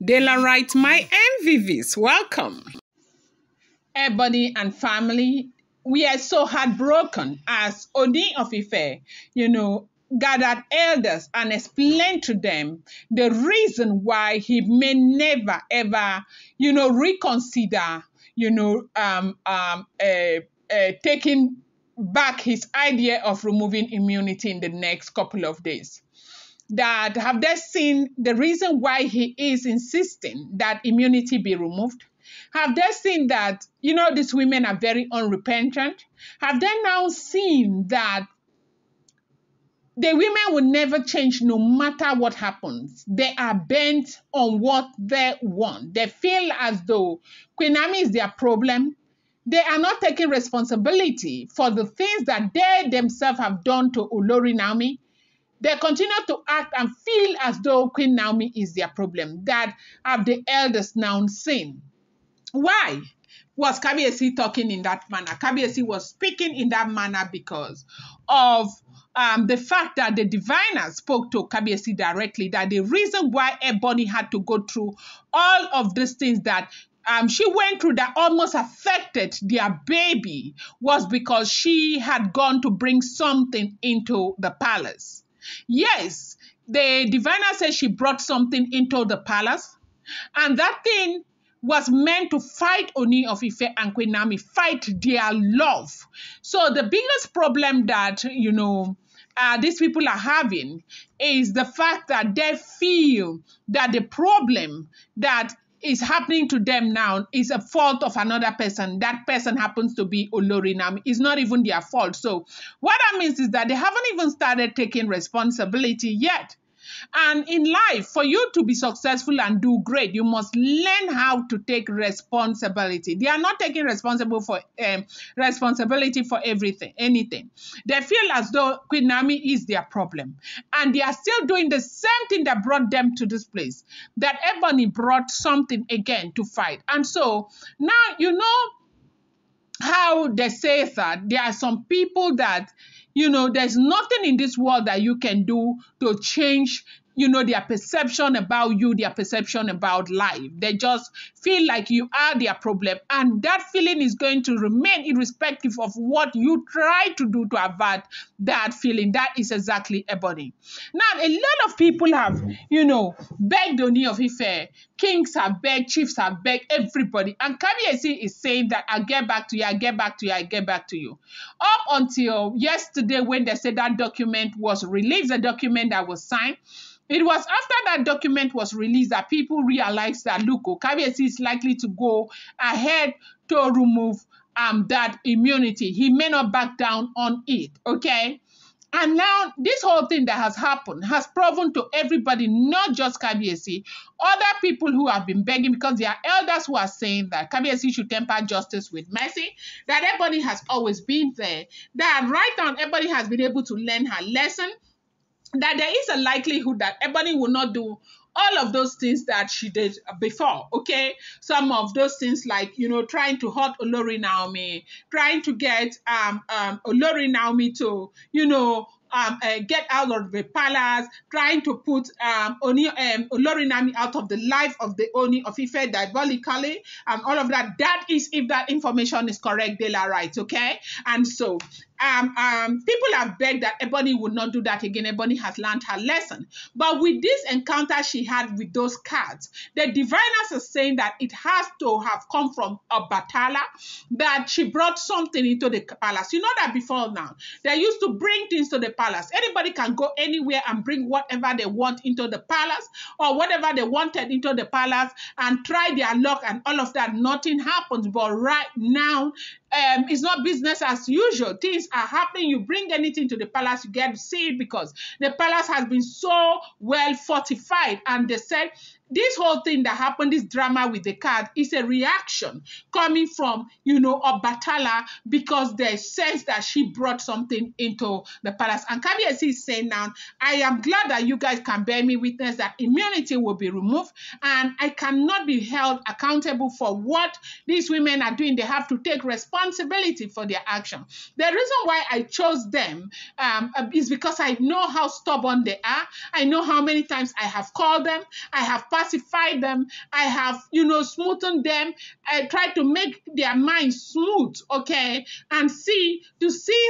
Daylight, my MVVs, welcome. Ebony and family, we are so heartbroken as Ooni of Ife, gathered elders and explained to them the reason why he may never ever, reconsider, taking back his idea of removing immunity in the next couple of days. That have they seen the reason why he is insisting that immunity be removed? Have they seen that, these women are very unrepentant? Have they now seen that the women will never change no matter what happens? They are bent on what they want. They feel as though Queen Naomi is their problem. They are not taking responsibility for the things that they themselves have done to Olori Naomi. They continue to act and feel as though Queen Naomi is their problem. That have the elders now seen. Why was Kabiyesi talking in that manner? Kabiyesi was speaking in that manner because of the fact that the diviner spoke to Kabiyesi directly, that the reason why Ebony had to go through all of these things that she went through that almost affected their baby was because she had gone to bring something into the palace. Yes, the diviner said she brought something into the palace, and that thing was meant to fight Ooni of Ife and Queen Naomi, fight their love. So the biggest problem that, these people are having is the fact that they feel that the problem that is happening to them now is a fault of another person. That person happens to be Olori Naomi. It's not even their fault. So what that means is that they haven't even started taking responsibility yet. And in life, for you to be successful and do great, you must learn how to take responsibility. They are not taking responsibility for anything. They feel as though Queen Naomi is their problem. And they are still doing the same thing that brought them to this place. That Ebony brought something again to fight. And so now, how they say that there are some people that, there's nothing in this world that you can do to change, their perception about you, their perception about life. They just feel like you are their problem. And that feeling is going to remain irrespective of what you try to do to avert that feeling. That is exactly Ebony. Now, a lot of people have, begged Ooni of Ife. Kings have begged, chiefs have begged, everybody. And Kabiyesi is saying that I'll get back to you, I'll get back to you, I'll get back to you. Up until yesterday when they said that document was released, the document that was signed, it was after that document was released that people realized that, look, Kabiyesi is likely to go ahead to remove that immunity. He may not back down on it, okay? And now this whole thing that has happened has proven to everybody, not just Kabiyesi, other people who have been begging, because there are elders who are saying that Kabiyesi should temper justice with mercy, that everybody has always been there, that right now everybody has been able to learn her lesson, that there is a likelihood that Ebony will not do all of those things that she did before, okay? Some of those things like, trying to hurt Olori Naomi, trying to get Olori Naomi to, get out of the palace, trying to put Olori Naomi out of the life of the Ooni of Ife diabolically, all of that. That is if that information is correct, they are right, okay? And so people have begged that Ebony would not do that again. Ebony has learned her lesson. But with this encounter she had with those cards, the diviners are saying that it has to have come from a Batala, that she brought something into the palace. You know that before now, they used to bring things to the palace. Anybody can go anywhere and bring whatever they want into the palace or whatever they wanted into the palace and try their luck and all of that. Nothing happens. But right now, it's not business as usual. Things are happening. You bring anything to the palace, you get to see it because the palace has been so well fortified. And they said this whole thing that happened, this drama with the card, is a reaction coming from, Obatala, because they sense that she brought something into the palace. And Kabiyesi is saying now, I am glad that you guys can bear me witness that immunity will be removed and I cannot be held accountable for what these women are doing. They have to take responsibility for their action. The reason why I chose them is because I know how stubborn they are. I know how many times I have called them. I have pacified them. I have, smoothened them. I try to make their minds smooth, okay, and see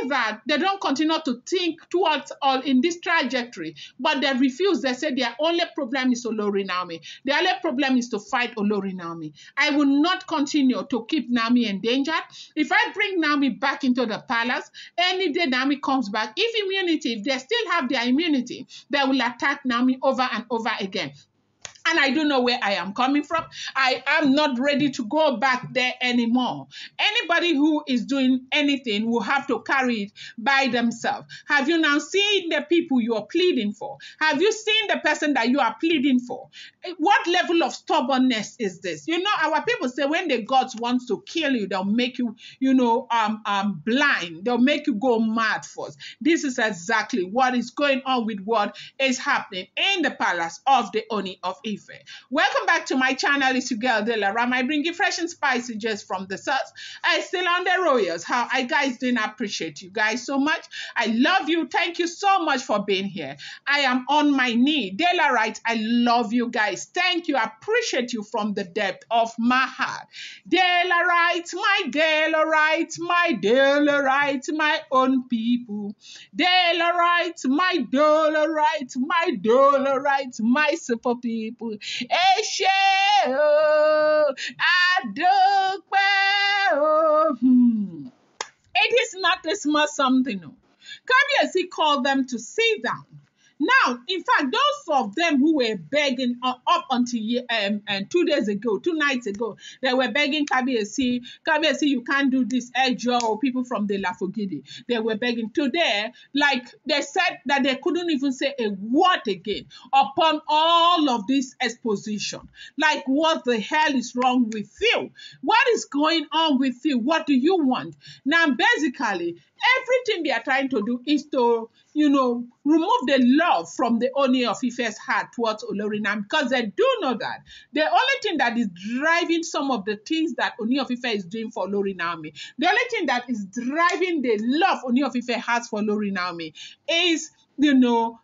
that they don't continue to think towards all in this trajectory, but they refuse. They say their only problem is Olori Naomi. Their only problem is to fight Olori Naomi. I will not continue to keep Naomi endangered. If I bring Naomi back into the palace, any day Naomi comes back, if they still have their immunity, they will attack Naomi over and over again. And I don't know where I am coming from. I am not ready to go back there anymore. Anybody who is doing anything will have to carry it by themselves. Have you now seen the people you are pleading for? Have you seen the person that you are pleading for? What level of stubbornness is this? Our people say when the gods want to kill you, they'll make you, blind. They'll make you go mad first. This is exactly what is going on with what is happening in the palace of the Ooni of Ife. Welcome back to my channel. It's your girl Dela Ram. I bring you fresh and spicy just from the source. I still on the royals. How I guys didn't appreciate you guys so much. I love you. Thank you so much for being here. I am on my knee. Dela right. I love you guys. Thank you. I appreciate you from the depth of my heart. Dela right, my Dela right, my Dela right, my own people. Dela right, my Dela right, my Dela right, my super people. Ẹ ṣé o, a dúpẹ́ o. It is not a small something. Kabiyesi called them to sit down. Now, in fact, those of them who were begging up until 2 days ago, 2 nights ago, they were begging Kabiyesi, you can't do this, Ejo, or people from the Lafogidi. They were begging. Today, like they said that they couldn't even say a word again upon all of this exposition. Like, what the hell is wrong with you? What is going on with you? What do you want? Now, basically, everything they are trying to do is to, remove the love from the Ooni of Ife's heart towards Olori Naomi, because they do know that the only thing that is driving some of the things that Ooni of Ife is doing for Olori Naomi, the only thing that is driving the love Ooni of Ife has for Olori Naomi is, driving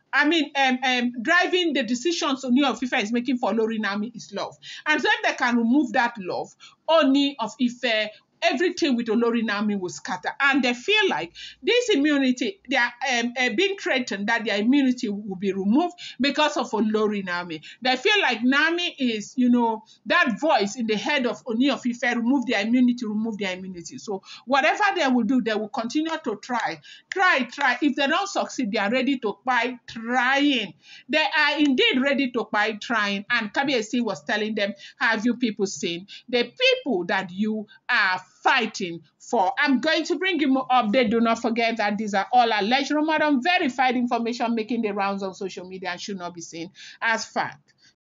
the decisions Ooni of Ife is making for Olori Naomi is love. And so if they can remove that love, Ooni of Ife, everything with Olori Naomi will scatter. And they feel like this immunity, they are being threatened that their immunity will be removed because of Olori Naomi. They feel like Naomi is, that voice in the head of Ooni of Ife, remove their immunity. So whatever they will do, they will continue to try. If they don't succeed, they are ready to buy trying. They are indeed ready to buy trying. And Kabiyesi was telling them, have you people seen the people that you are fighting for? I'm going to bring you more update. Do not forget that these are all alleged, rumor, and verified information making the rounds on social media and should not be seen as fact.